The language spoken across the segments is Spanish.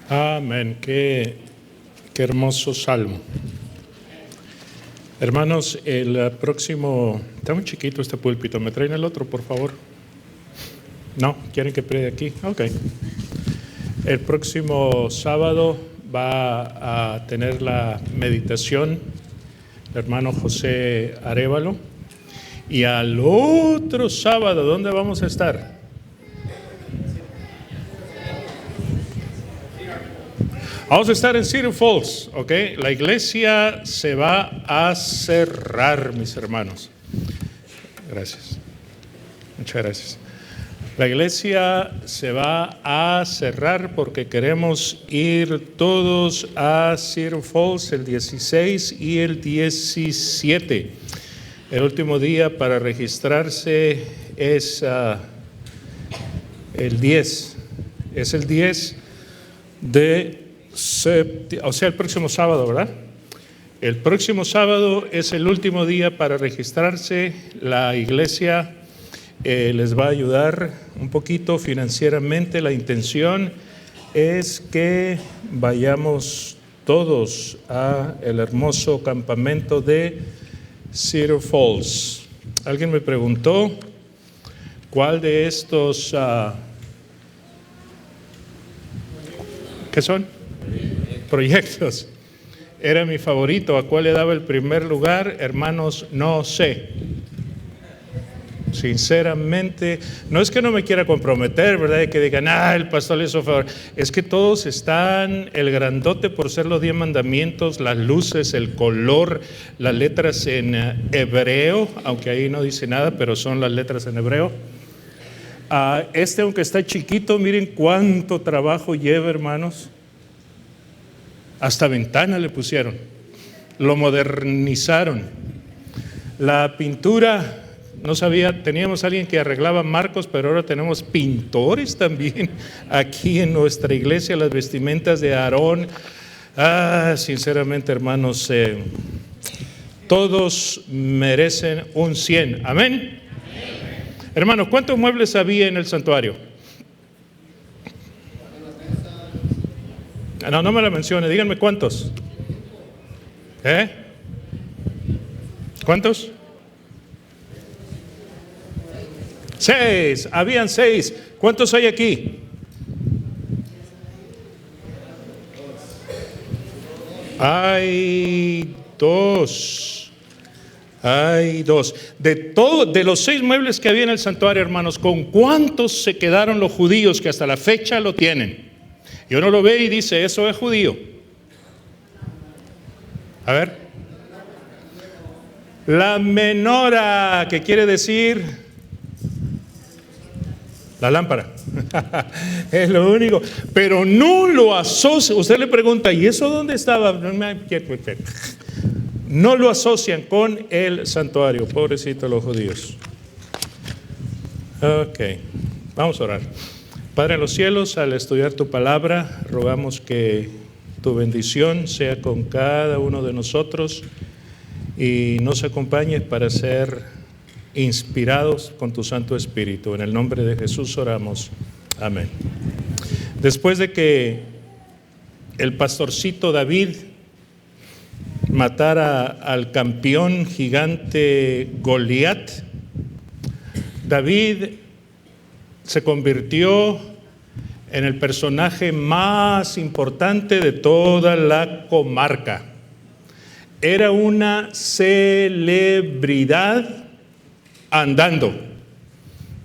Amén. Qué hermoso salmo. Hermanos, el próximo... Está muy chiquito este púlpito. ¿Me traen el otro, por favor? ¿No? ¿Quieren que predique aquí? Ok. El próximo sábado va a tener la meditación el hermano José Arévalo. Y al otro sábado, ¿dónde vamos a estar? Vamos a estar en Cedar Falls, ¿ok? La iglesia se va a cerrar, mis hermanos. Gracias. Muchas gracias. La iglesia se va a cerrar porque queremos ir todos a Cedar Falls el 16 y el 17. El último día para registrarse es el 10. Es el 10 de o sea, el próximo sábado, ¿verdad? El próximo sábado es el último día para registrarse. La iglesia les va a ayudar un poquito financieramente. La intención es que vayamos todos a el hermoso campamento de Cedar Falls. Alguien me preguntó cuál de estos ¿qué son? Proyectos era mi favorito. ¿A cuál le daba el primer lugar? Hermanos, no sé. Sinceramente, no es que no me quiera comprometer, ¿verdad? Que digan, el pastor le hizo favor. Es que todos están, el grandote por ser los 10 mandamientos, las luces, el color, las letras en hebreo, aunque ahí no dice nada, pero son las letras en hebreo. Aunque está chiquito, miren cuánto trabajo lleva, hermanos. Hasta ventana le pusieron, lo modernizaron. La pintura, no sabía, teníamos a alguien que arreglaba marcos, pero ahora tenemos pintores también aquí en nuestra iglesia, las vestimentas de Aarón. Sinceramente, hermanos, todos merecen un 100. Amén. Hermanos, ¿cuántos muebles había en el santuario? No me la mencione, díganme cuántos. ¿Cuántos? 6, habían 6. ¿Cuántos hay aquí? Hay 2. Hay 2. De los 6 muebles que había en el santuario, hermanos, ¿con cuántos se quedaron los judíos que hasta la fecha lo tienen? Y uno lo ve y dice, eso es judío. A ver. La menora, ¿qué quiere decir? La lámpara. Es lo único. Pero no lo asocia. Usted le pregunta, ¿y eso dónde estaba? No lo asocian con el santuario. Pobrecitos los judíos. Ok, vamos a orar. Padre en los cielos, al estudiar tu palabra, rogamos que tu bendición sea con cada uno de nosotros y nos acompañes para ser inspirados con tu Santo Espíritu. En el nombre de Jesús oramos. Amén. Después de que el pastorcito David matara al campeón gigante Goliat, David se convirtió en el personaje más importante de toda la comarca. Era una celebridad andando.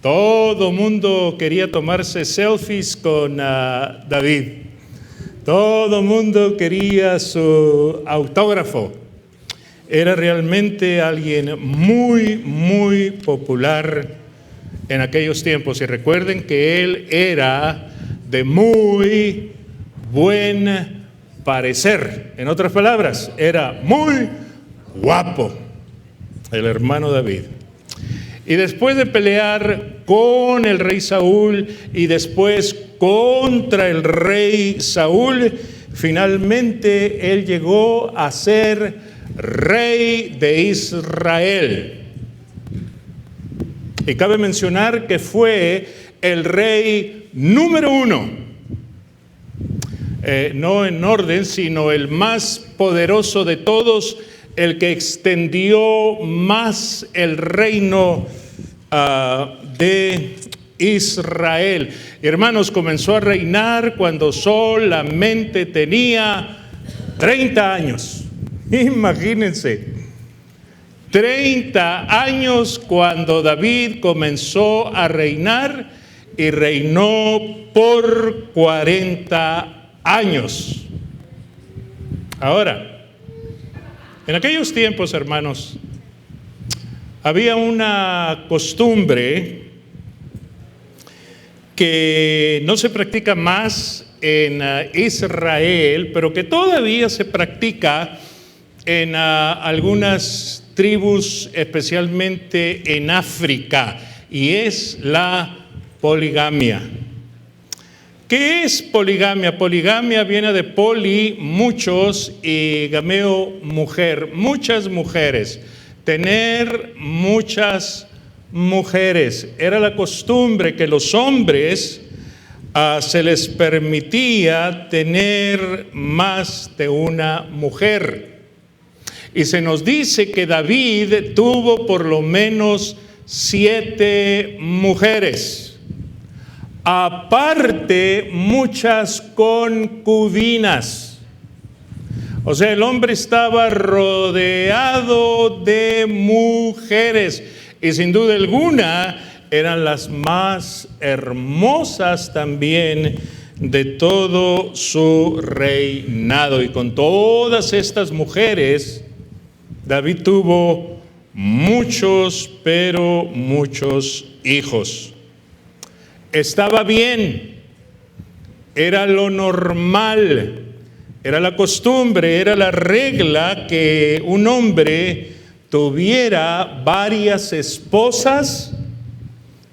Todo mundo quería tomarse selfies con David. Todo mundo quería su autógrafo. Era realmente alguien muy, muy popular en aquellos tiempos. Y recuerden que él era de muy buen parecer. En otras palabras, era muy guapo, el hermano David. Y después de pelear con el rey Saúl y después contra el rey Saúl, finalmente él llegó a ser rey de Israel. Y cabe mencionar que fue el rey número 1. no en orden, sino el más poderoso de todos, el que extendió más el reino de Israel. Hermanos, comenzó a reinar cuando solamente tenía 30 años. Imagínense, 30 años cuando David comenzó a reinar, y reinó por 40 años. Ahora, en aquellos tiempos, hermanos, había una costumbre que no se practica más en Israel, pero que todavía se practica en algunas tribus, especialmente en África, y es la poligamia. ¿Qué es poligamia? Poligamia viene de poli, muchos, y gameo, mujer, muchas mujeres. Tener muchas mujeres. Era la costumbre que los hombres se les permitía tener más de una mujer. Y se nos dice que David tuvo por lo menos 7 mujeres. Aparte, muchas concubinas. O sea, el hombre estaba rodeado de mujeres, y sin duda alguna eran las más hermosas también de todo su reinado. Y con todas estas mujeres, David tuvo muchos, pero muchos hijos. Estaba bien, era lo normal, era la costumbre, era la regla que un hombre tuviera varias esposas,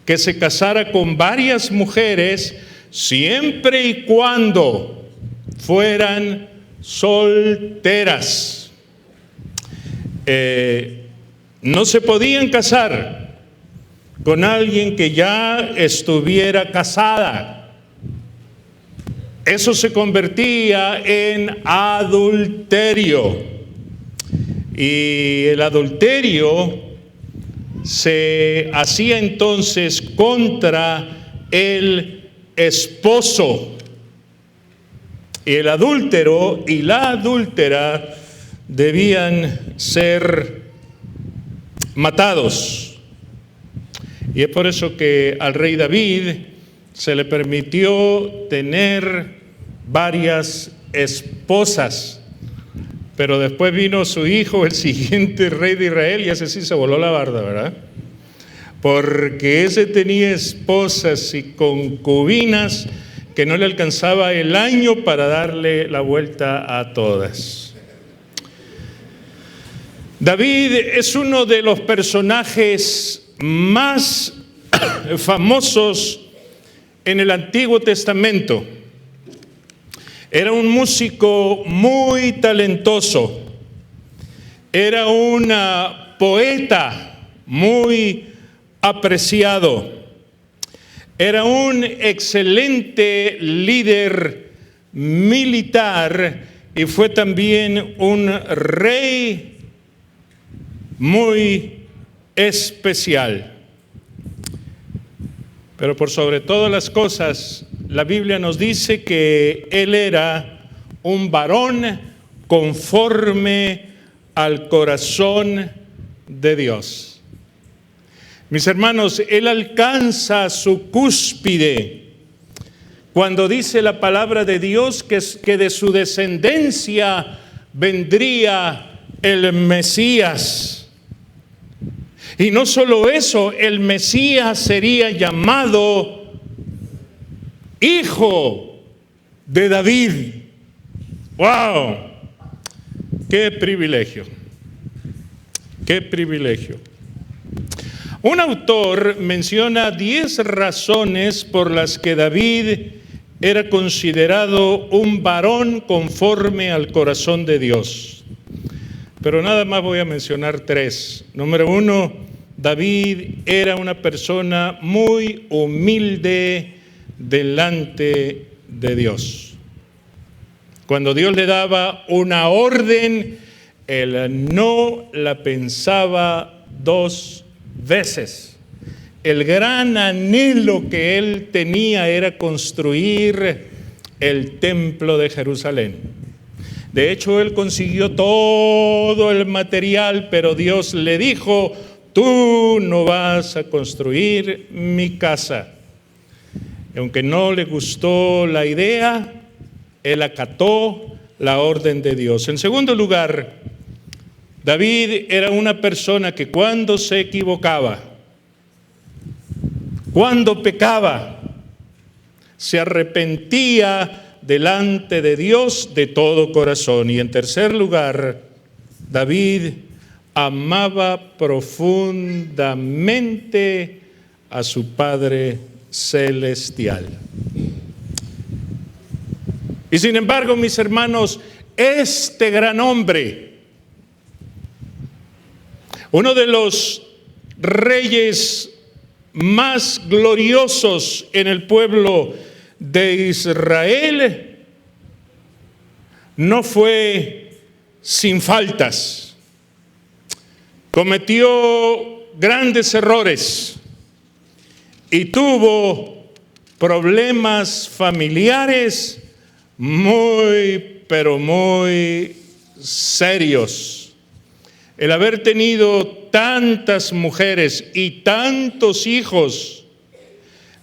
que se casara con varias mujeres, siempre y cuando fueran solteras. No se podían casar con alguien que ya estuviera casada. Eso se convertía en adulterio. Y el adulterio se hacía entonces contra el esposo. Y el adúltero y la adúltera debían ser matados. Y es por eso que al rey David se le permitió tener varias esposas. Pero después vino su hijo, el siguiente rey de Israel, y ese sí se voló la barda, ¿verdad? Porque ese tenía esposas y concubinas que no le alcanzaba el año para darle la vuelta a todas. David es uno de los personajes más famosos en el Antiguo Testamento. Era un músico muy talentoso, era un poeta muy apreciado, era un excelente líder militar y fue también un rey muy especial. Pero por sobre todas las cosas, la Biblia nos dice que él era un varón conforme al corazón de Dios. Mis hermanos, él alcanza su cúspide cuando dice la palabra de Dios que de su descendencia vendría el Mesías. Y no solo eso, el Mesías sería llamado Hijo de David. ¡Wow! ¡Qué privilegio! ¡Qué privilegio! Un autor menciona 10 razones por las que David era considerado un varón conforme al corazón de Dios. Pero nada más voy a mencionar 3. Número 1, David era una persona muy humilde delante de Dios. Cuando Dios le daba una orden, él no la pensaba dos veces. El gran anhelo que él tenía era construir el templo de Jerusalén. De hecho, él consiguió todo el material, pero Dios le dijo: tú no vas a construir mi casa. Y aunque no le gustó la idea, él acató la orden de Dios. En segundo lugar, David era una persona que cuando se equivocaba, cuando pecaba, se arrepentía delante de Dios de todo corazón. Y en tercer lugar, David amaba profundamente a su Padre celestial. Y sin embargo, mis hermanos, este gran hombre, uno de los reyes más gloriosos en el pueblo de Israel, no fue sin faltas. Cometió grandes errores y tuvo problemas familiares muy, pero muy serios. El haber tenido tantas mujeres y tantos hijos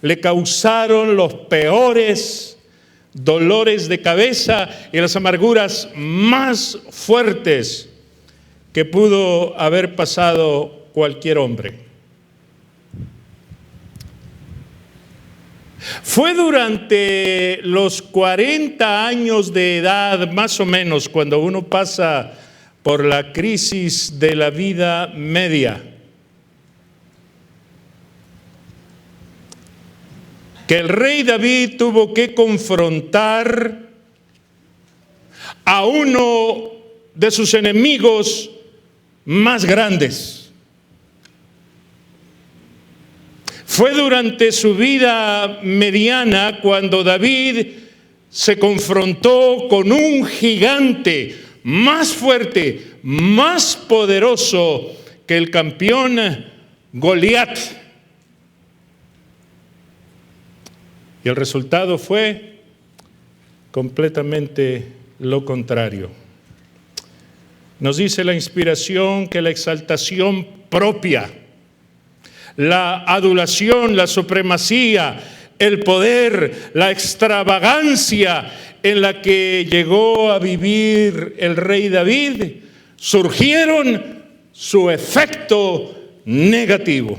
le causaron los peores dolores de cabeza y las amarguras más fuertes que pudo haber pasado cualquier hombre. Fue durante los 40 años de edad, más o menos, cuando uno pasa por la crisis de la vida media, que el rey David tuvo que confrontar a uno de sus enemigos más grandes. Fue durante su vida mediana cuando David se confrontó con un gigante más fuerte, más poderoso que el campeón Goliat. Y el resultado fue completamente lo contrario. Nos dice la inspiración que la exaltación propia, la adulación, la supremacía, el poder, la extravagancia en la que llegó a vivir el rey David, surgieron su efecto negativo.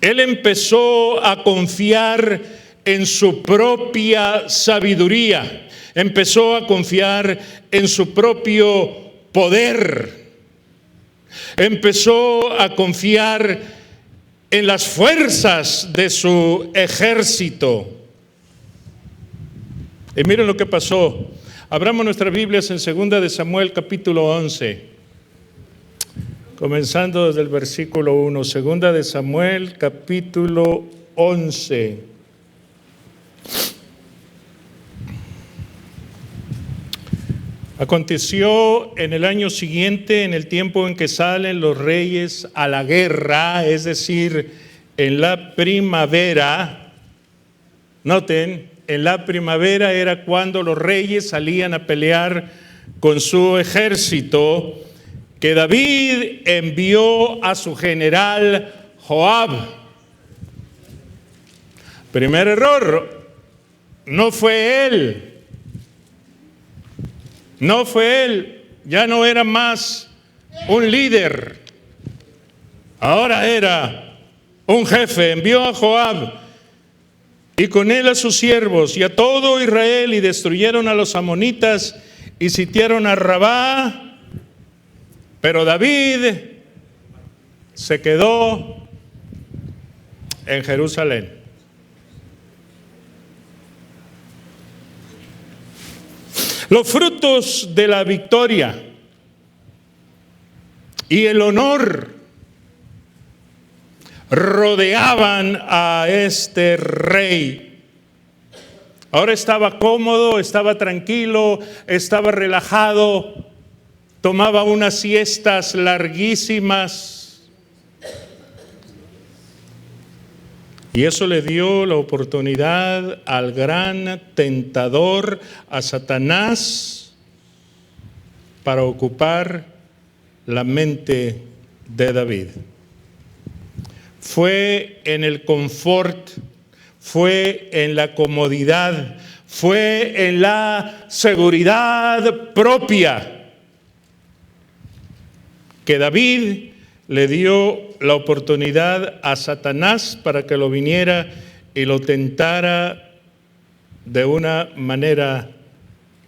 Él empezó a confiar en su propia sabiduría, empezó a confiar en su propio poder, empezó a confiar en las fuerzas de su ejército. Y miren lo que pasó. Abramos nuestras Biblias en 2 de Samuel capítulo 11. Comenzando desde el versículo 1, 2 de Samuel, capítulo 11. Aconteció en el año siguiente, en el tiempo en que salen los reyes a la guerra, es decir, en la primavera. Noten, en la primavera era cuando los reyes salían a pelear con su ejército, que David envió a su general Joab. Primer error, no fue él, ya no era más un líder, ahora era un jefe. Envió a Joab y con él a sus siervos y a todo Israel, y destruyeron a los amonitas y sitiaron a Rabá. Pero David se quedó en Jerusalén. Los frutos de la victoria y el honor rodeaban a este rey. Ahora estaba cómodo, estaba tranquilo, estaba relajado, tomaba unas siestas larguísimas. Y eso le dio la oportunidad al gran tentador, a Satanás, para ocupar la mente de David. Fue en el confort, fue en la comodidad, fue en la seguridad propia que David le dio la oportunidad a Satanás para que lo viniera y lo tentara de una manera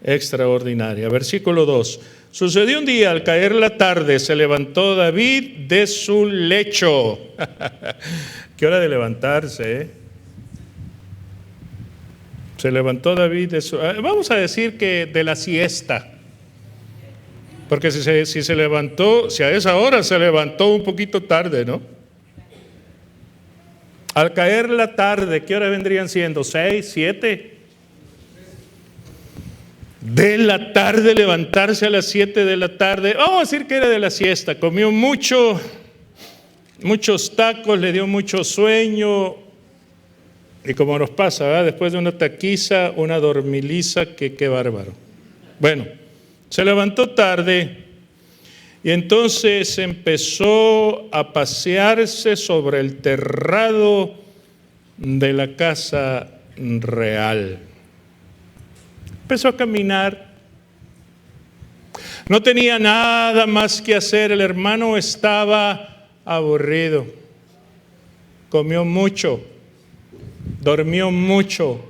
extraordinaria. Versículo 2. Sucedió un día, al caer la tarde, se levantó David de su lecho. Qué hora de levantarse, ¿eh? Se levantó David de su... Vamos a decir que de la siesta. Porque si se levantó, si a esa hora se levantó un poquito tarde, ¿no? Al caer la tarde, ¿qué hora vendrían siendo? ¿6, 7? De la tarde, levantarse a las 7 de la tarde. Vamos a decir que era de la siesta. Comió muchos tacos, le dio mucho sueño. Y como nos pasa, ¿verdad? Después de una taquiza, una dormiliza, qué bárbaro. Bueno, se levantó tarde y entonces empezó a pasearse sobre el terrado de la casa real. Empezó a caminar. No tenía nada más que hacer. El hermano estaba aburrido. Comió mucho. Durmió mucho.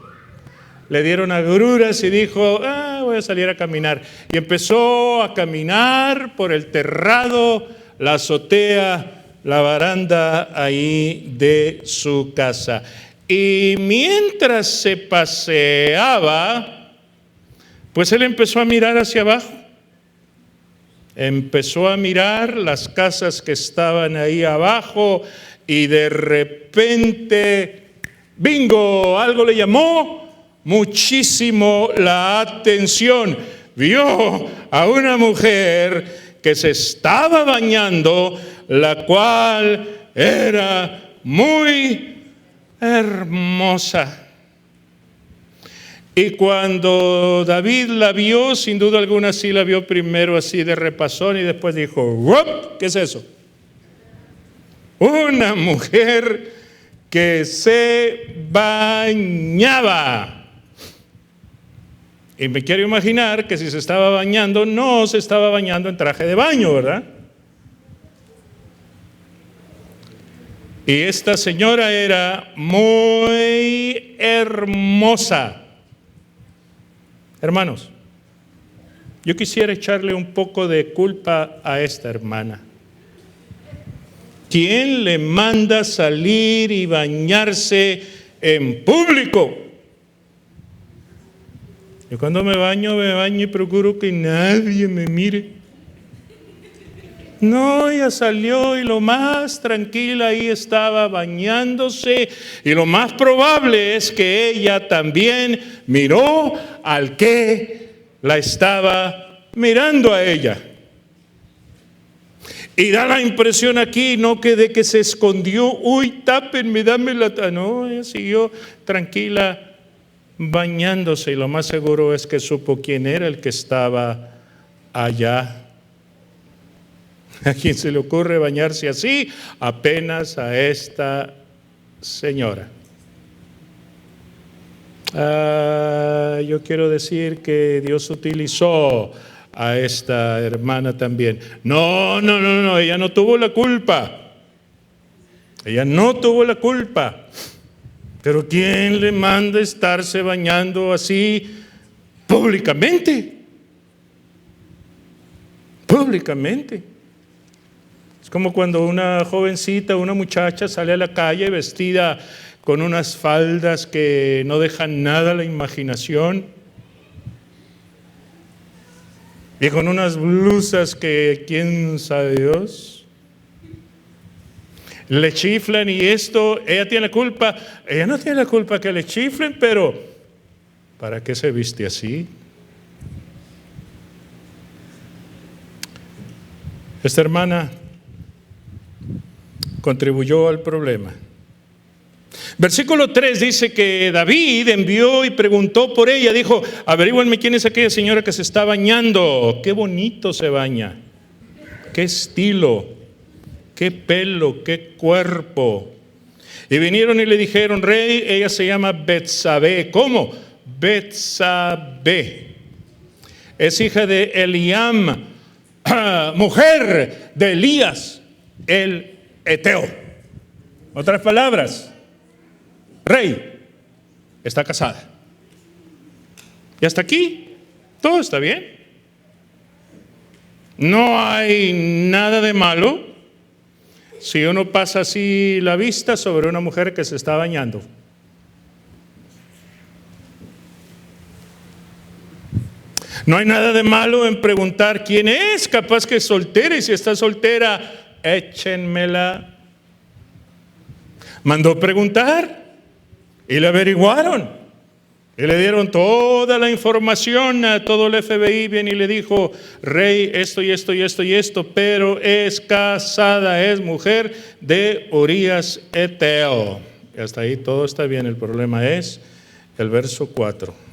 Le dieron agruras y dijo, voy a salir a caminar. Y empezó a caminar por el terrado, la azotea, la baranda ahí de su casa. Y mientras se paseaba, pues él empezó a mirar hacia abajo. Empezó a mirar las casas que estaban ahí abajo y de repente, ¡bingo!, algo le llamó muchísimo la atención. Vio a una mujer que se estaba bañando, la cual era muy hermosa. Y cuando David la vio, sin duda alguna sí la vio primero así de repasón y después dijo, ¡wup! ¿Qué es eso? Una mujer que se bañaba. Y me quiero imaginar que si se estaba bañando, no se estaba bañando en traje de baño, ¿verdad? Y esta señora era muy hermosa. Hermanos, yo quisiera echarle un poco de culpa a esta hermana. ¿Quién le manda salir y bañarse en público? Yo cuando me baño y procuro que nadie me mire. No, ella salió y lo más tranquila ahí estaba bañándose, y lo más probable es que ella también miró al que la estaba mirando a ella. Y da la impresión aquí, no que de que se escondió, uy, tápenme, dame la... No, ella siguió tranquila bañándose, y lo más seguro es que supo quién era el que estaba allá. ¿A quién se le ocurre bañarse así? Apenas a esta señora. Yo quiero decir que Dios utilizó a esta hermana también. No, ella no tuvo la culpa. Ella no tuvo la culpa. Pero ¿quién le manda estarse bañando así públicamente? Públicamente. Es como cuando una jovencita, una muchacha sale a la calle vestida con unas faldas que no dejan nada a la imaginación, y con unas blusas que quién sabe Dios, le chiflan, y esto, ella tiene la culpa. Ella no tiene la culpa que le chiflen, pero ¿para qué se viste así? Esta hermana contribuyó al problema. Versículo 3 dice que David envió y preguntó por ella. Dijo: averígüenme quién es aquella señora que se está bañando. Qué bonito se baña, qué estilo, qué pelo, qué cuerpo. Y vinieron y le dijeron: rey, ella se llama Betsabé. ¿Cómo? Betsabé. Es hija de Eliam, mujer de Elías el Eteo. Otras palabras, rey, está casada. Y hasta aquí todo está bien. No hay nada de malo si uno pasa así la vista sobre una mujer que se está bañando. No hay nada de malo en preguntar quién es, capaz que es soltera, y si está soltera, échenmela. Mandó preguntar y le averiguaron y le dieron toda la información a todo el FBI. Bien, y le dijo: rey, esto y esto y esto y esto, pero es casada, es mujer de Urías Eteo. Y hasta ahí todo está bien. El problema es el verso 4.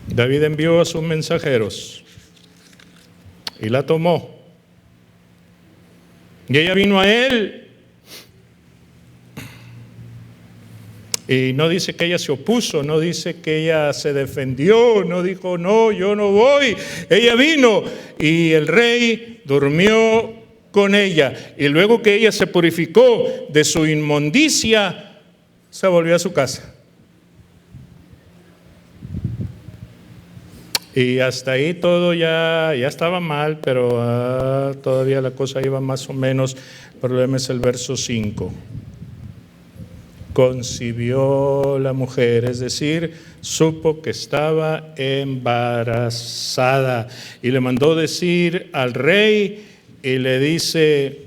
David envió a sus mensajeros y la tomó, y ella vino a él. Y no dice que ella se opuso, no dice que ella se defendió, no dijo: no, yo no voy. Ella vino y el rey durmió con ella. Y luego que ella se purificó de su inmundicia, se volvió a su casa. Y hasta ahí todo ya estaba mal, pero todavía la cosa iba más o menos. El problema es el verso 5. Concibió la mujer, es decir, supo que estaba embarazada, y le mandó decir al rey y le dice: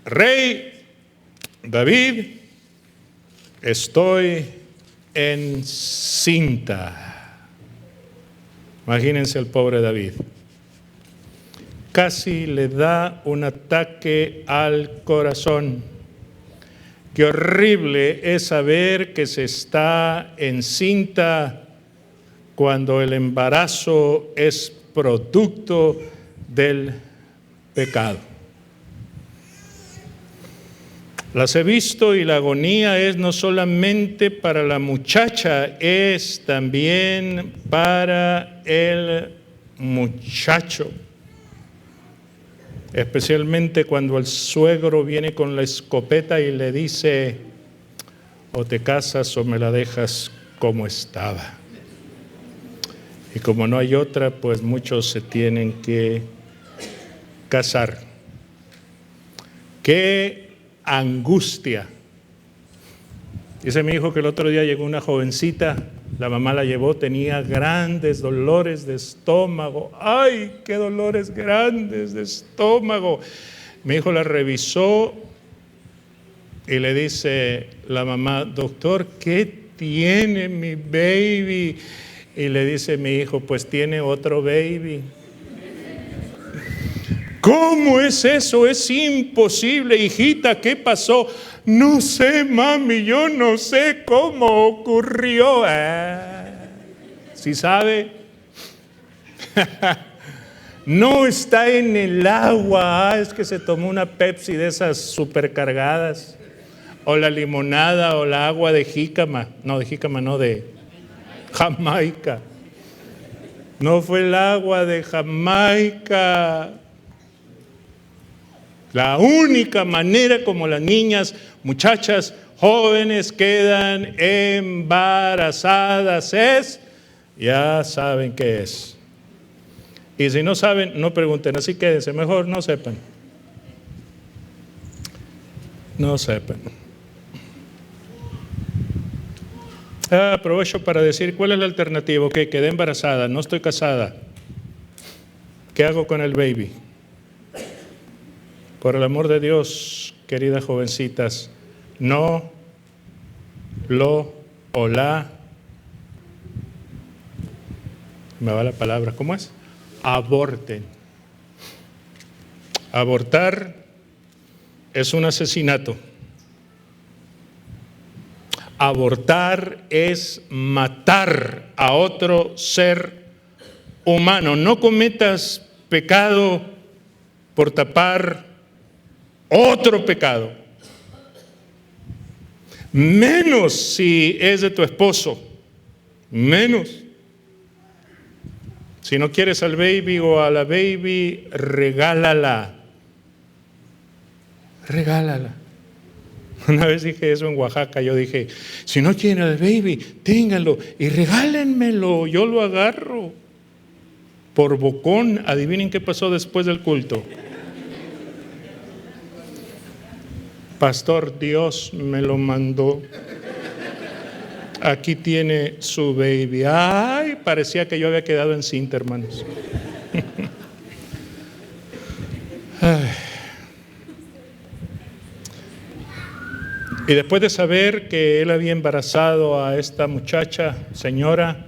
rey David, estoy encinta. Imagínense al pobre David. Casi le da un ataque al corazón. Qué horrible es saber que se está encinta cuando el embarazo es producto del pecado. Las he visto, y la agonía es no solamente para la muchacha, es también para el muchacho. Especialmente cuando el suegro viene con la escopeta y le dice: o te casas o me la dejas como estaba. Y como no hay otra, pues muchos se tienen que casar. ¡Qué angustia! Dice mi hijo que el otro día llegó una jovencita, la mamá la llevó, tenía grandes dolores de estómago. ¡Ay, qué dolores grandes de estómago! Mi hijo la revisó y le dice la mamá: doctor, ¿qué tiene mi baby? Y le dice mi hijo: pues tiene otro baby. ¿Cómo es eso? Es imposible, hijita, ¿qué pasó? No sé, mami, yo no sé cómo ocurrió. ¿Sí sabe? No está en el agua. Es que se tomó una Pepsi de esas supercargadas, o la limonada, o la agua de jícama. No, de jícama no, de Jamaica. No fue el agua de Jamaica. La única manera como las niñas, muchachas, jóvenes quedan embarazadas es, ya saben qué es. Y si no saben, no pregunten, así quédense, mejor no sepan. No sepan. Aprovecho para decir, ¿cuál es la alternativa? Ok, quedé embarazada, no estoy casada. ¿Qué hago con el baby? Por el amor de Dios, queridas jovencitas, no lo o la, me va la palabra, ¿cómo es? Aborten. Abortar es un asesinato. Abortar es matar a otro ser humano. No cometas pecado por tapar otro pecado. Menos si es de tu esposo. Menos. Si no quieres al baby o a la baby, regálala. Regálala. Una vez dije eso en Oaxaca, yo dije, si no quieren al baby, ténganlo y regálenmelo, yo lo agarro. Por bocón, adivinen qué pasó después del culto. Pastor, Dios me lo mandó. Aquí tiene su baby. Ay, parecía que yo había quedado encinta, hermanos. Ay. Y después de saber que él había embarazado a esta muchacha, señora,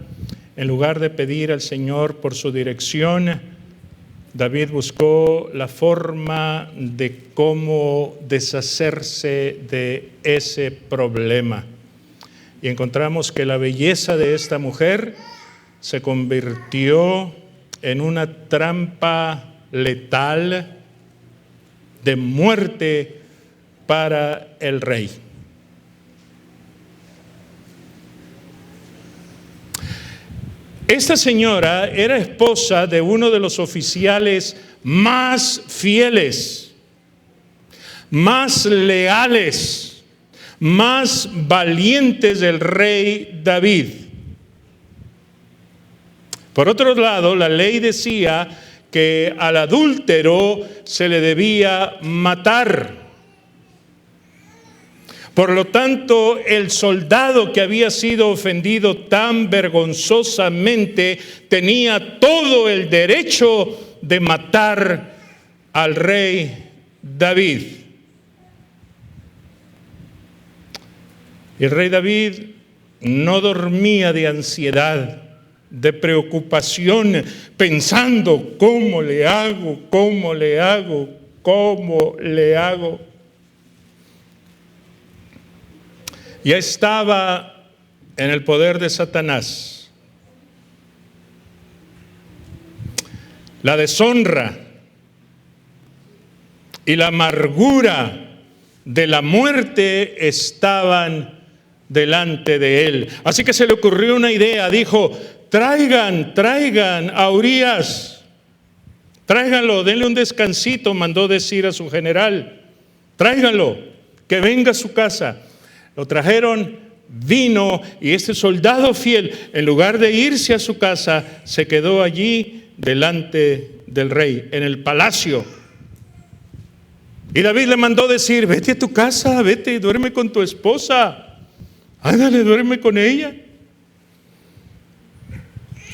en lugar de pedir al Señor por su dirección, David buscó la forma de cómo deshacerse de ese problema. Y encontramos que la belleza de esta mujer se convirtió en una trampa letal de muerte para el rey. Esta señora era esposa de uno de los oficiales más fieles, más leales, más valientes del rey David. Por otro lado, la ley decía que al adúltero se le debía matar. Por lo tanto, el soldado que había sido ofendido tan vergonzosamente tenía todo el derecho de matar al rey David. Y el rey David no dormía de ansiedad, de preocupación, pensando, ¿cómo le hago? ¿Cómo le hago? ¿Cómo le hago? Ya estaba en el poder de Satanás. La deshonra y la amargura de la muerte estaban delante de él. Así que se le ocurrió una idea. Dijo, traigan a Urías. Tráiganlo, denle un descansito, mandó decir a su general. Tráiganlo, que venga a su casa. Lo trajeron, vino, y este soldado fiel, en lugar de irse a su casa, se quedó allí delante del rey, en el palacio. Y David le mandó decir, vete a tu casa, vete y duerme con tu esposa. Ándale, duerme con ella.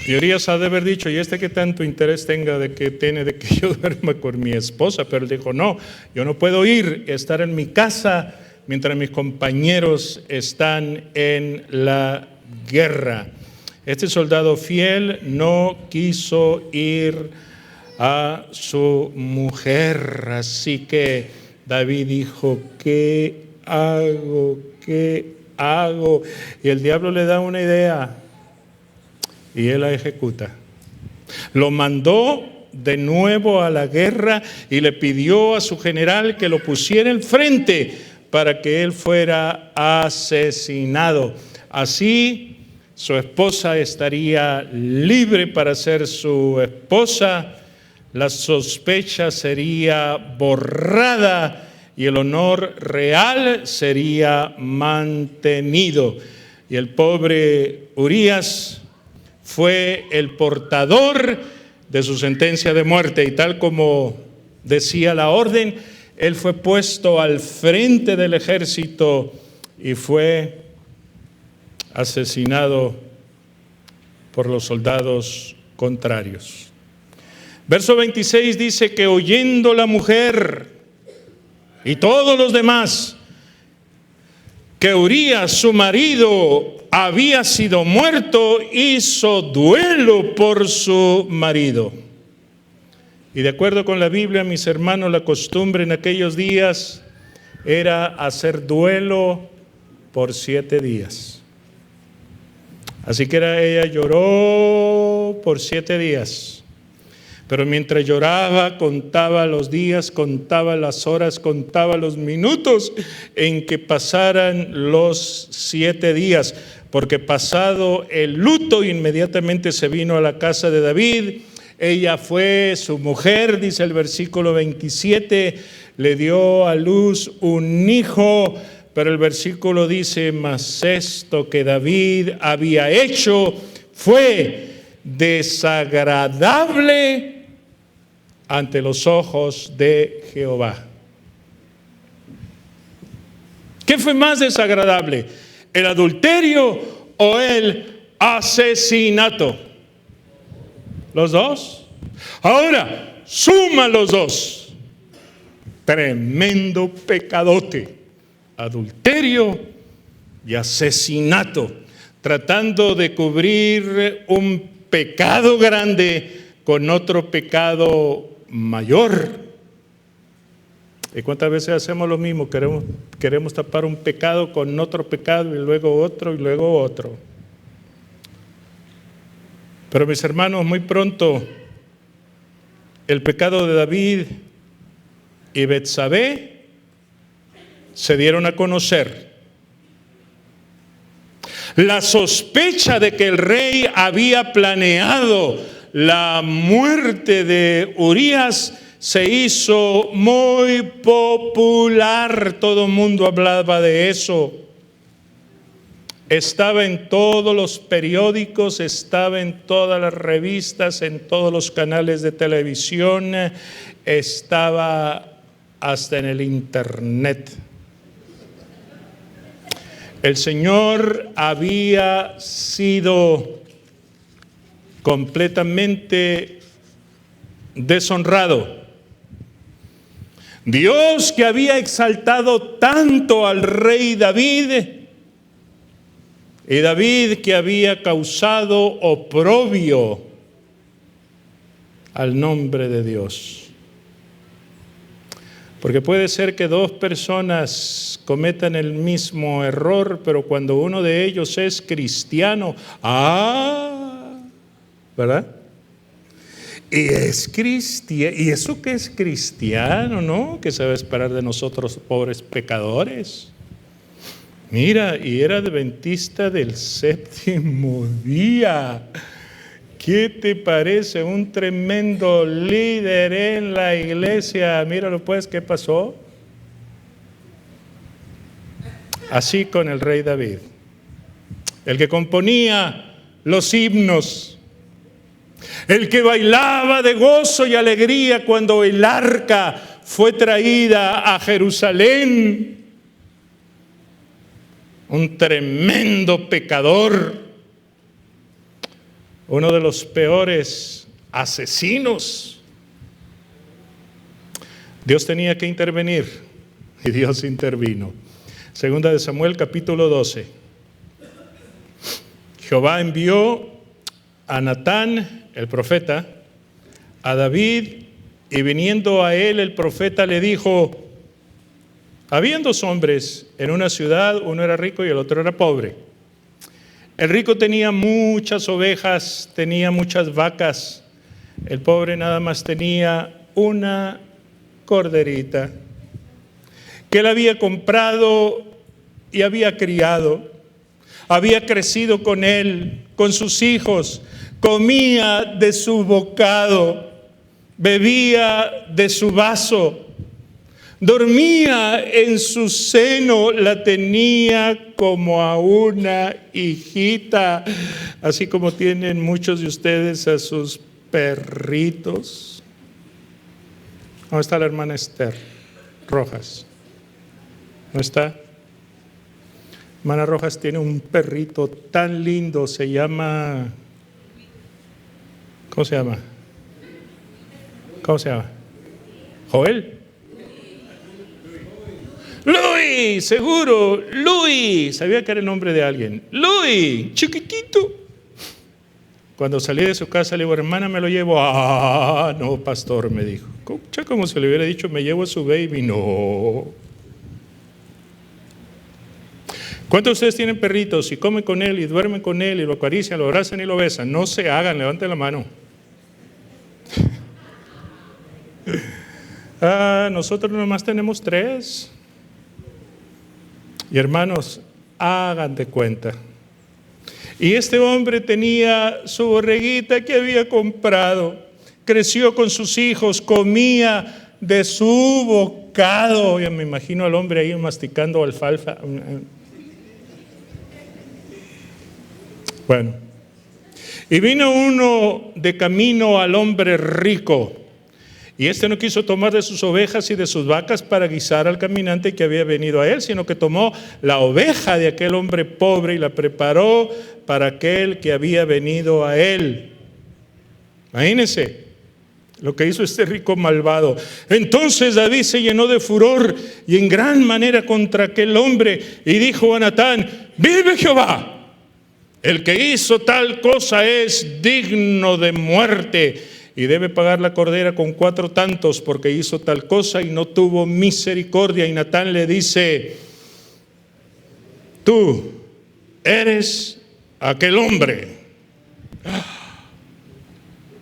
Y Urías ha de haber dicho, ¿y qué tanto interés tenga de que yo duerma con mi esposa? Pero él dijo, no, yo no puedo ir, estar en mi casa mientras mis compañeros están en la guerra. Este soldado fiel no quiso ir a su mujer, así que David dijo, ¿qué hago? ¿Qué hago? Y el diablo le da una idea y él la ejecuta. Lo mandó de nuevo a la guerra y le pidió a su general que lo pusiera al frente para que él fuera asesinado. Así su esposa estaría libre para ser su esposa, la sospecha sería borrada y el honor real sería mantenido. Y el pobre Urías fue el portador de su sentencia de muerte, y tal como decía la orden, él fue puesto al frente del ejército y fue asesinado por los soldados contrarios. Verso 26 dice que oyendo la mujer y todos los demás que Urías, su marido, había sido muerto, hizo duelo por su marido. Y de acuerdo con la Biblia, mis hermanos, la costumbre en aquellos días era hacer duelo por 7 días. Así que ella lloró por 7 días. Pero mientras lloraba, contaba los días, contaba las horas, contaba los minutos en que pasaran los 7 días. Porque pasado el luto, inmediatamente se vino a la casa de David. Ella fue su mujer, dice el versículo 27, le dio a luz un hijo. Pero el versículo dice, mas esto que David había hecho fue desagradable ante los ojos de Jehová. ¿Qué fue más desagradable? ¿El adulterio o el asesinato? ¿Los dos? Ahora, suma los dos. Tremendo pecadote. Adulterio y asesinato. Tratando de cubrir un pecado grande con otro pecado mayor. ¿Y cuántas veces hacemos lo mismo? Queremos tapar un pecado con otro pecado y luego otro y luego otro. Pero mis hermanos, muy pronto el pecado de David y Betsabé se dieron a conocer. La sospecha de que el rey había planeado la muerte de Urías se hizo muy popular. Todo el mundo hablaba de eso. Estaba en todos los periódicos, estaba en todas las revistas, en todos los canales de televisión, estaba hasta en el internet. El Señor había sido completamente deshonrado. Dios, que había exaltado tanto al rey David, y David, que había causado oprobio al nombre de Dios. Porque puede ser que dos personas cometan el mismo error, pero cuando uno de ellos es cristiano, ¿verdad? Y es cristiano. ¿Y eso qué es cristiano, no? ¿Qué se va a esperar de nosotros, pobres pecadores? Mira, y era adventista del séptimo día. ¿Qué te parece? Un tremendo líder en la iglesia. Míralo pues, ¿qué pasó? Así con el rey David, el que componía los himnos, el que bailaba de gozo y alegría cuando el arca fue traída a Jerusalén. Un tremendo pecador, uno de los peores asesinos. Dios tenía que intervenir y Dios intervino. Segunda de Samuel, capítulo 12. Jehová envió a Natán, el profeta, a David, y viniendo a él el profeta le dijo: habían 2 hombres en una ciudad, uno era rico y el otro era pobre. El rico tenía muchas ovejas, tenía muchas vacas. El pobre nada más tenía una corderita que él había comprado y había criado. Había crecido con él, con sus hijos, comía de su bocado, bebía de su vaso. Dormía en su seno, la tenía como a una hijita, así como tienen muchos de ustedes a sus perritos. ¿Dónde está la hermana Esther Rojas? ¿No está? Hermana Rojas tiene un perrito tan lindo, se llama... ¿Cómo se llama? ¿Cómo se llama? ¿Joel? Luis. Luis, seguro, Luis. Sabía que era el nombre de alguien. Luis, chiquitito. Cuando salí de su casa le digo, hermana, me lo llevo. Ah, no, pastor, me dijo. Como si le hubiera dicho, me llevo a su baby. No. ¿Cuántos de ustedes tienen perritos y comen con él y duermen con él y lo acarician, lo abrazan y lo besan? No se hagan, levanten la mano. Nosotros nomás tenemos 3. Y hermanos, hagan de cuenta. Y este hombre tenía su borreguita que había comprado, creció con sus hijos, comía de su bocado. Ya me imagino al hombre ahí masticando alfalfa. Bueno, y vino uno de camino al hombre rico, y este no quiso tomar de sus ovejas y de sus vacas para guisar al caminante que había venido a él, sino que tomó la oveja de aquel hombre pobre y la preparó para aquel que había venido a él. Imagínense lo que hizo este rico malvado. Entonces David se llenó de furor y en gran manera contra aquel hombre, y dijo a Natán: vive Jehová, el que hizo tal cosa es digno de muerte y debe pagar la cordera con 4 tantos, porque hizo tal cosa y no tuvo misericordia. Y Natán le dice: tú eres aquel hombre.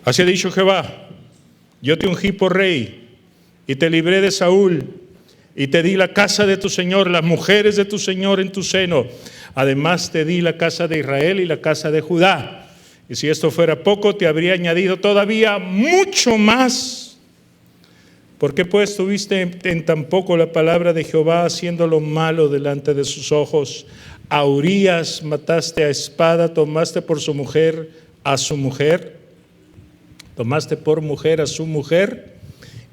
Así ha dicho Jehová: yo te ungí por rey y te libré de Saúl y te di la casa de tu señor, las mujeres de tu señor en tu seno. Además te di la casa de Israel y la casa de Judá. Y si esto fuera poco, te habría añadido todavía mucho más. ¿Por qué pues tuviste en tan poco la palabra de Jehová, haciendo lo malo delante de sus ojos? A Urías mataste a espada, tomaste por su mujer a su mujer. Tomaste por mujer a su mujer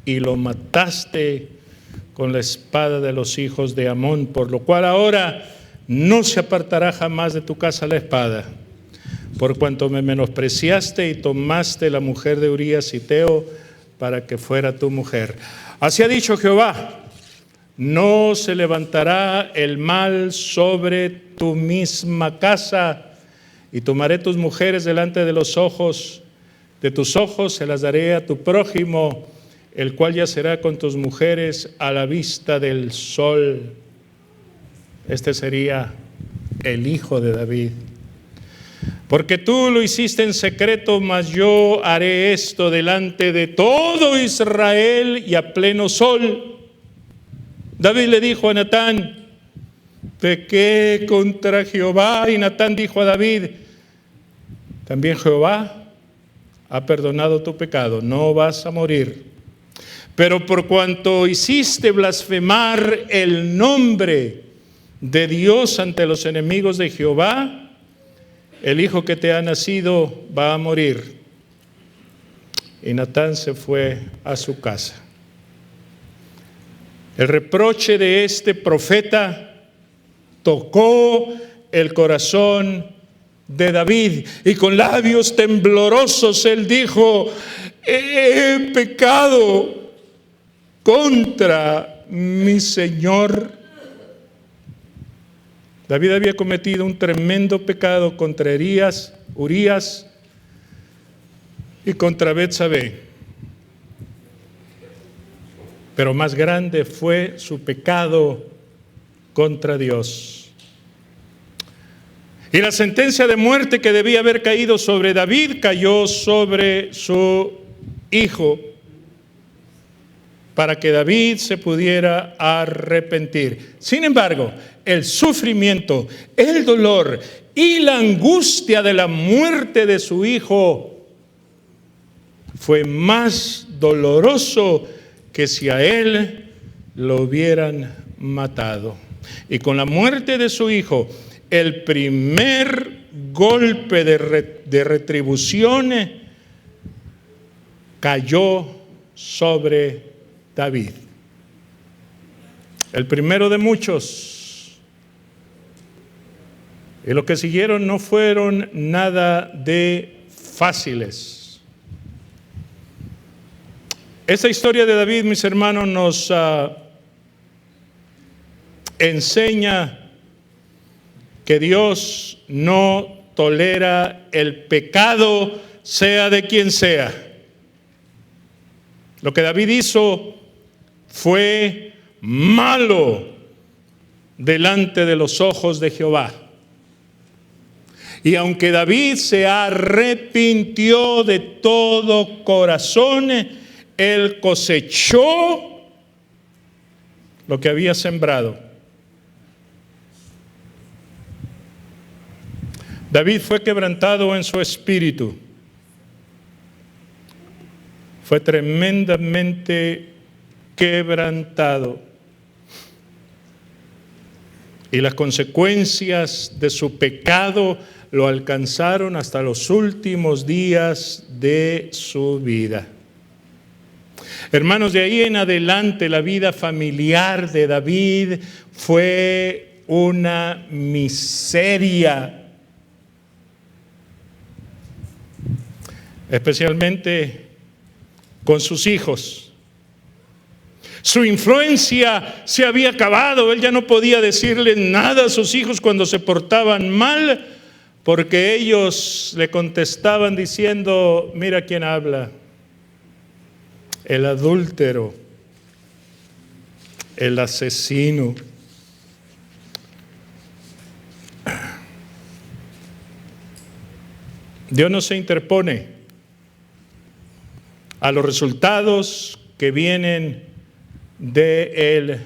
y lo mataste con la espada de los hijos de Amón, por lo cual ahora no se apartará jamás de tu casa la espada, por cuanto me menospreciaste y tomaste la mujer de Urías Hiteo para que fuera tu mujer. Así ha dicho Jehová: no se levantará el mal sobre tu misma casa, y tomaré tus mujeres delante de los ojos de tus ojos, se las daré a tu prójimo, el cual yacerá con tus mujeres a la vista del sol. Este sería el hijo de David. Porque tú lo hiciste en secreto, mas yo haré esto delante de todo Israel y a pleno sol. David le dijo a Natán: pequé contra Jehová. Y Natán dijo a David: también Jehová ha perdonado tu pecado, no vas a morir. Pero por cuanto hiciste blasfemar el nombre de Dios ante los enemigos de Jehová, el hijo que te ha nacido va a morir. Y Natán se fue a su casa. El reproche de este profeta tocó el corazón de David, y con labios temblorosos él dijo: he pecado contra mi Señor. David había cometido un tremendo pecado contra Urías y contra Betsabé, pero más grande fue su pecado contra Dios. Y la sentencia de muerte que debía haber caído sobre David cayó sobre su hijo, para que David se pudiera arrepentir. Sin embargo, el sufrimiento, el dolor y la angustia de la muerte de su hijo fue más doloroso que si a él lo hubieran matado. Y con la muerte de su hijo, el primer golpe de retribución cayó sobre David. El primero de muchos. Y lo que siguieron no fueron nada de fáciles. Esta historia de David, mis hermanos, enseña que Dios no tolera el pecado, sea de quien sea. Lo que David hizo fue malo delante de los ojos de Jehová. Y aunque David se arrepintió de todo corazón, él cosechó lo que había sembrado. David fue quebrantado en su espíritu. Fue tremendamente quebrantado. Y las consecuencias de su pecado lo alcanzaron hasta los últimos días de su vida. Hermanos, de ahí en adelante la vida familiar de David fue una miseria. Especialmente con sus hijos. Su influencia se había acabado. Él ya no podía decirle nada a sus hijos cuando se portaban mal, porque ellos le contestaban diciendo: mira quién habla, el adúltero, el asesino. Dios no se interpone a los resultados que vienen del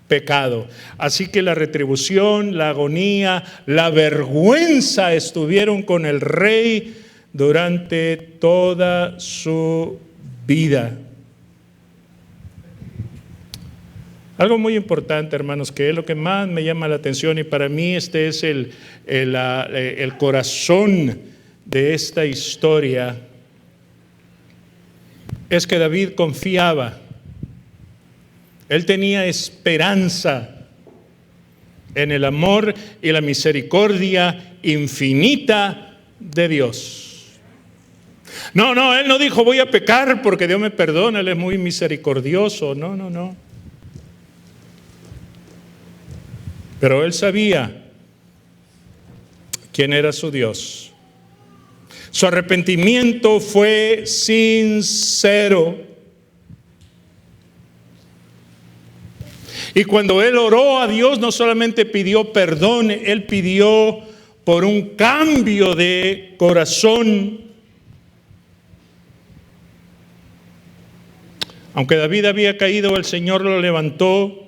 pecado. Así que la retribución, la agonía, la vergüenza estuvieron con el rey durante toda su vida. Algo muy importante, hermanos, que es lo que más me llama la atención, y para mí este es el corazón de esta historia, es que David confiaba. Él tenía esperanza en el amor y la misericordia infinita de Dios. No, él no dijo: voy a pecar porque Dios me perdona, Él es muy misericordioso. No. Pero él sabía quién era su Dios. Su arrepentimiento fue sincero. Y cuando él oró a Dios, no solamente pidió perdón, él pidió por un cambio de corazón. Aunque David había caído, el Señor lo levantó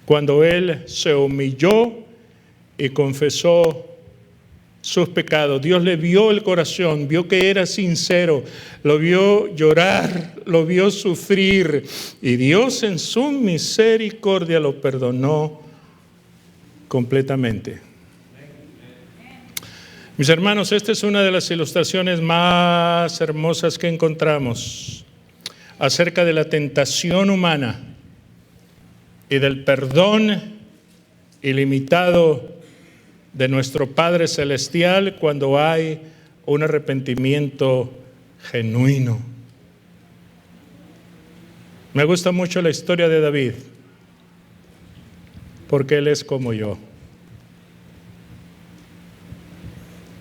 cuando él se humilló y confesó sus pecados. Dios le vio el corazón, vio que era sincero, lo vio llorar, lo vio sufrir, y Dios en su misericordia lo perdonó completamente. Mis hermanos, esta es una de las ilustraciones más hermosas que encontramos acerca de la tentación humana y del perdón ilimitado de nuestro Padre Celestial cuando hay un arrepentimiento genuino. Me gusta mucho la historia de David, porque él es como yo.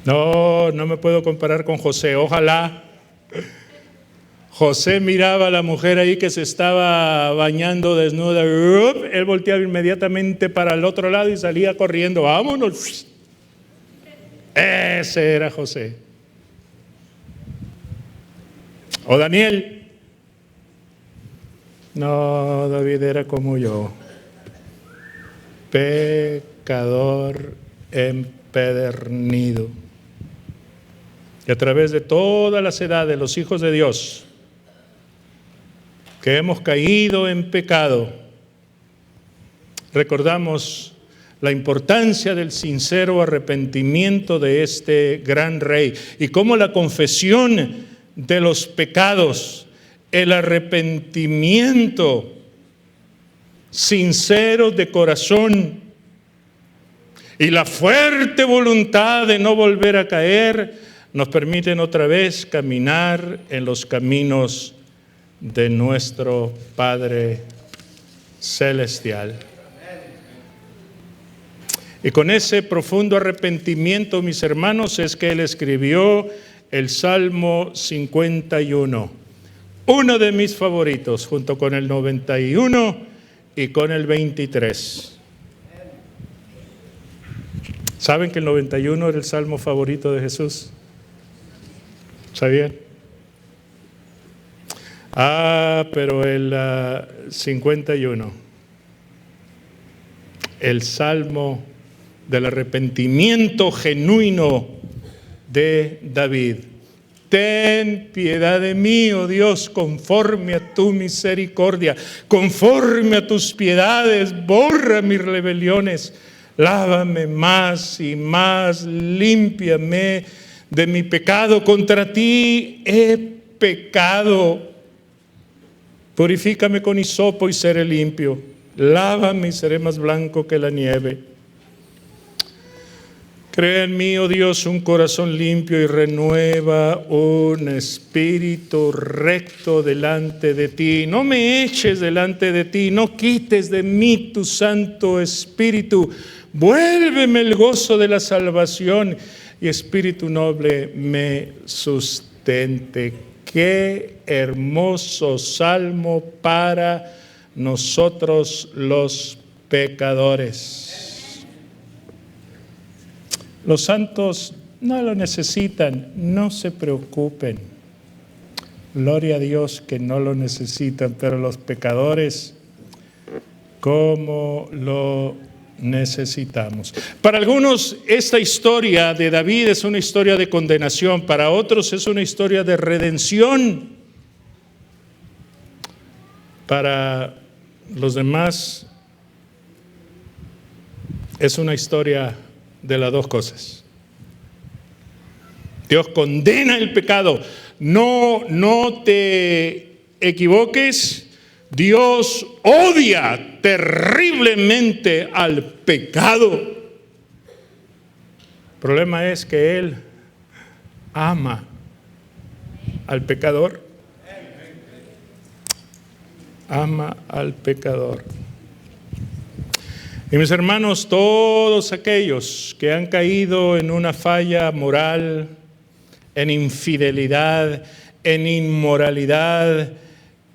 No me puedo comparar con José. Ojalá. José miraba a la mujer ahí que se estaba bañando desnuda. Él volteaba inmediatamente para el otro lado y salía corriendo. ¡Vámonos! Ese era José. O Daniel. No, David era como yo. Pecador empedernido. Y a través de todas las edades, los hijos de Dios que hemos caído en pecado, recordamos la importancia del sincero arrepentimiento de este gran rey y cómo la confesión de los pecados, el arrepentimiento sincero de corazón y la fuerte voluntad de no volver a caer nos permiten otra vez caminar en los caminos de nuestro Padre celestial. Y con ese profundo arrepentimiento, mis hermanos, es que él escribió el Salmo 51. Uno de mis favoritos, junto con el 91 y con el 23. ¿Saben que el 91 era el salmo favorito de Jesús? ¿Sabían? Pero el 51, el salmo del arrepentimiento genuino de David. Ten piedad de mí, oh Dios, conforme a tu misericordia, conforme a tus piedades, borra mis rebeliones, lávame más y más, límpiame de mi pecado. Contra ti he pecado. Purifícame con hisopo y seré limpio. Lávame y seré más blanco que la nieve. Crea en mí, oh Dios, un corazón limpio y renueva un espíritu recto delante de ti. No me eches delante de ti, no quites de mí tu Santo Espíritu. Vuélveme el gozo de la salvación y espíritu noble me sustente. Qué hermoso salmo para nosotros los pecadores. Los santos no lo necesitan, no se preocupen. Gloria a Dios que no lo necesitan, pero los pecadores, ¿cómo lo necesitamos? Para algunos esta historia de David es una historia de condenación, para otros es una historia de redención. Para los demás es una historia de las dos cosas. Dios condena el pecado. No te equivoques. Dios odia terriblemente al pecado. El problema es que Él ama al pecador. Ama al pecador. Y mis hermanos, todos aquellos que han caído en una falla moral, en infidelidad, en inmoralidad,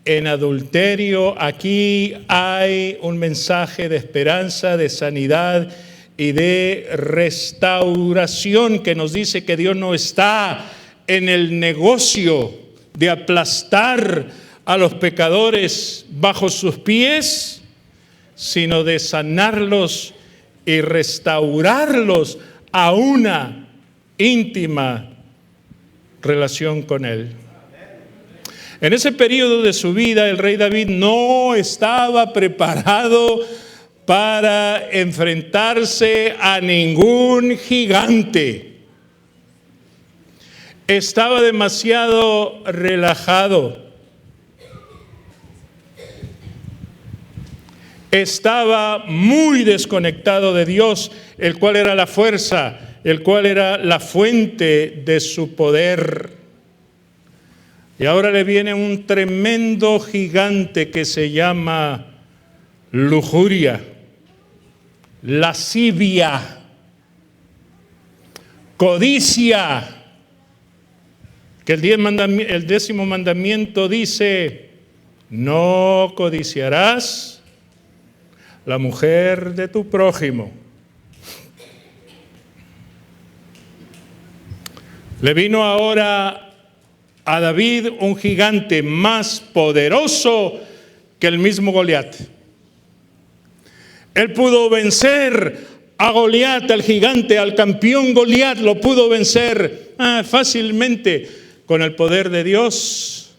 en adulterio, aquí hay un mensaje de esperanza, de sanidad y de restauración que nos dice que Dios no está en el negocio de aplastar a los pecadores bajo sus pies, sino de sanarlos y restaurarlos a una íntima relación con Él. En ese periodo de su vida, el rey David no estaba preparado para enfrentarse a ningún gigante. Estaba demasiado relajado. Estaba muy desconectado de Dios, el cual era la fuerza, el cual era la fuente de su poder. Y ahora le viene un tremendo gigante que se llama lujuria, lascivia, codicia, que el 10º mandamiento dice: no codiciarás la mujer de tu prójimo. Le vino ahora a David un gigante más poderoso que el mismo Goliat. Él pudo vencer a Goliat, al gigante, al campeón Goliat, lo pudo vencer fácilmente con el poder de Dios,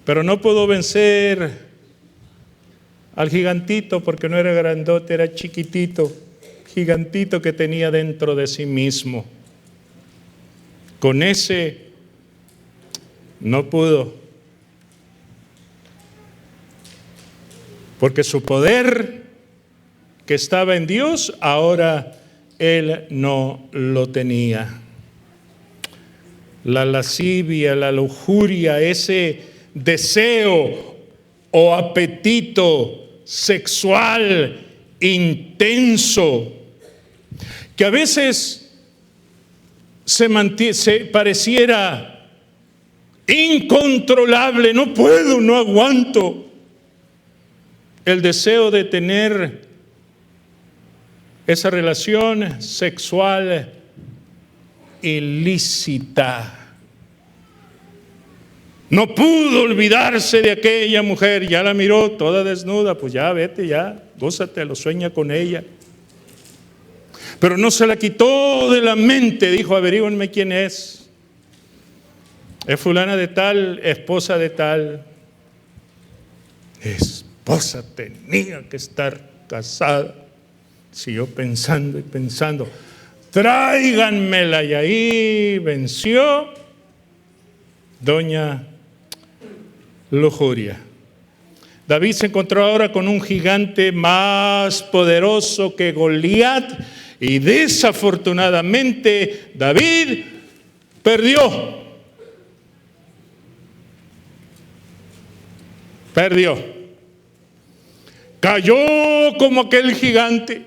pero no pudo vencer al gigantito porque no era grandote, era chiquitito, gigantito que tenía dentro de sí mismo. Con ese no pudo, porque su poder que estaba en Dios, ahora él no lo tenía. La lascivia, la lujuria, ese deseo o apetito sexual intenso, que a veces se pareciera incontrolable. No puedo, no aguanto. El deseo de tener esa relación sexual ilícita. No pudo olvidarse de aquella mujer, ya la miró toda desnuda, pues ya vete, ya, gózate, lo sueña con ella. Pero no se la quitó de la mente, dijo, averíguenme quién es. Es fulana de tal, esposa de tal. Esposa tenía que estar casada. Siguió pensando y pensando, tráiganmela, y ahí venció doña lujuria. David se encontró ahora con un gigante más poderoso que Goliat, y desafortunadamente David perdió. Cayó como aquel gigante.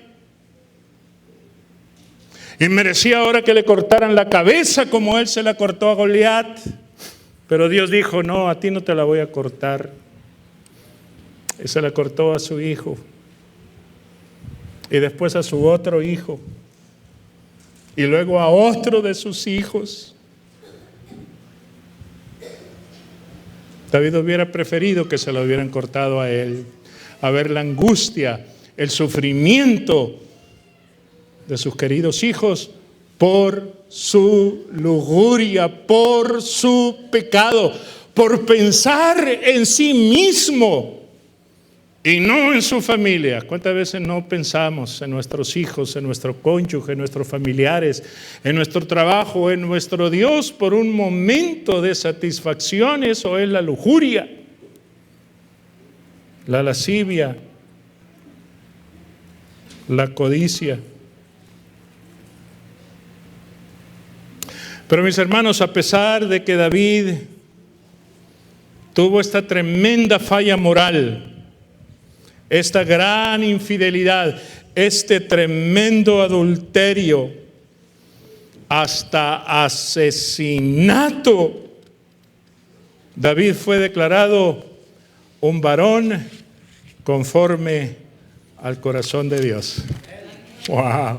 Y merecía ahora que le cortaran la cabeza como él se la cortó a Goliat. Pero Dios dijo, no, a ti no te la voy a cortar. Y se la cortó a su hijo. Y después a su otro hijo. Y luego a otro de sus hijos. David hubiera preferido que se la hubieran cortado a él. A ver la angustia, el sufrimiento de sus queridos hijos por su lujuria, por su pecado, por pensar en sí mismo y no en su familia. ¿Cuántas veces no pensamos en nuestros hijos, en nuestro cónyuge, en nuestros familiares, en nuestro trabajo, en nuestro Dios por un momento de satisfacción? Eso es la lujuria, la lascivia, la codicia. Pero mis hermanos, a pesar de que David tuvo esta tremenda falla moral, esta gran infidelidad, este tremendo adulterio, hasta asesinato, David fue declarado un varón conforme al corazón de Dios. ¡Wow!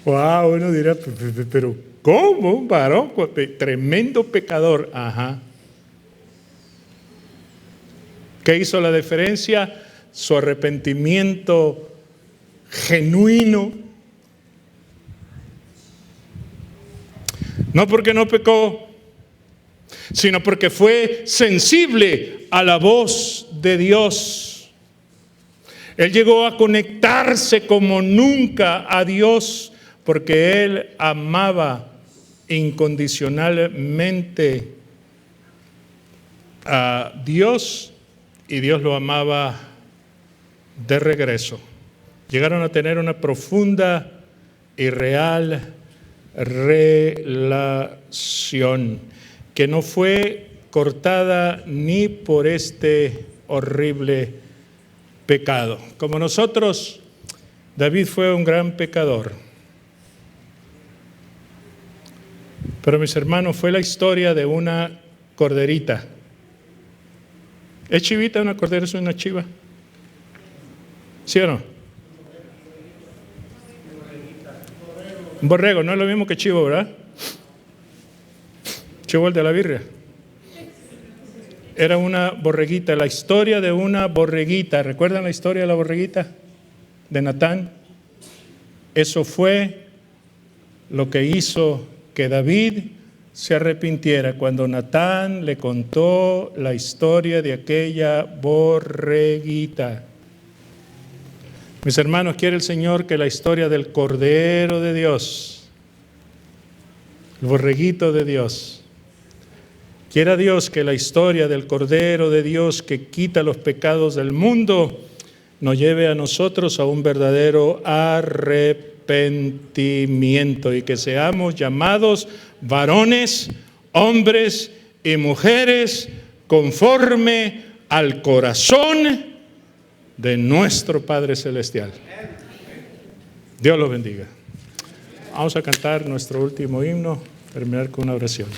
¡Wow! Uno dirá, pero ¿cómo un varón? Tremendo pecador. Ajá. ¿Qué hizo la diferencia? Su arrepentimiento genuino. No porque no pecó, sino porque fue sensible a la voz de Dios. Él llegó a conectarse como nunca a Dios, porque él amaba incondicionalmente a Dios y Dios lo amaba de regreso. Llegaron a tener una profunda y real relación que no fue cortada ni por este horrible pecado. Como nosotros, David fue un gran pecador. Pero mis hermanos, fue la historia de una corderita. ¿Es chivita una cordera? ¿Es una chiva? ¿Sí o no? Un borrego, no es lo mismo que chivo, ¿verdad? Chivo el de la birria. Era una borreguita, la historia de una borreguita. ¿Recuerdan la historia de la borreguita? De Natán. Eso fue lo que hizo que David se arrepintiera cuando Natán le contó la historia de aquella borreguita. Mis hermanos, quiere el Señor que la historia del Cordero de Dios, el borreguito de Dios, quiera Dios que la historia del Cordero de Dios que quita los pecados del mundo nos lleve a nosotros a un verdadero arrepentimiento y que seamos llamados varones, hombres y mujeres conforme al corazón de nuestro Padre Celestial. Dios lo bendiga. Vamos a cantar nuestro último himno, terminar con una oración.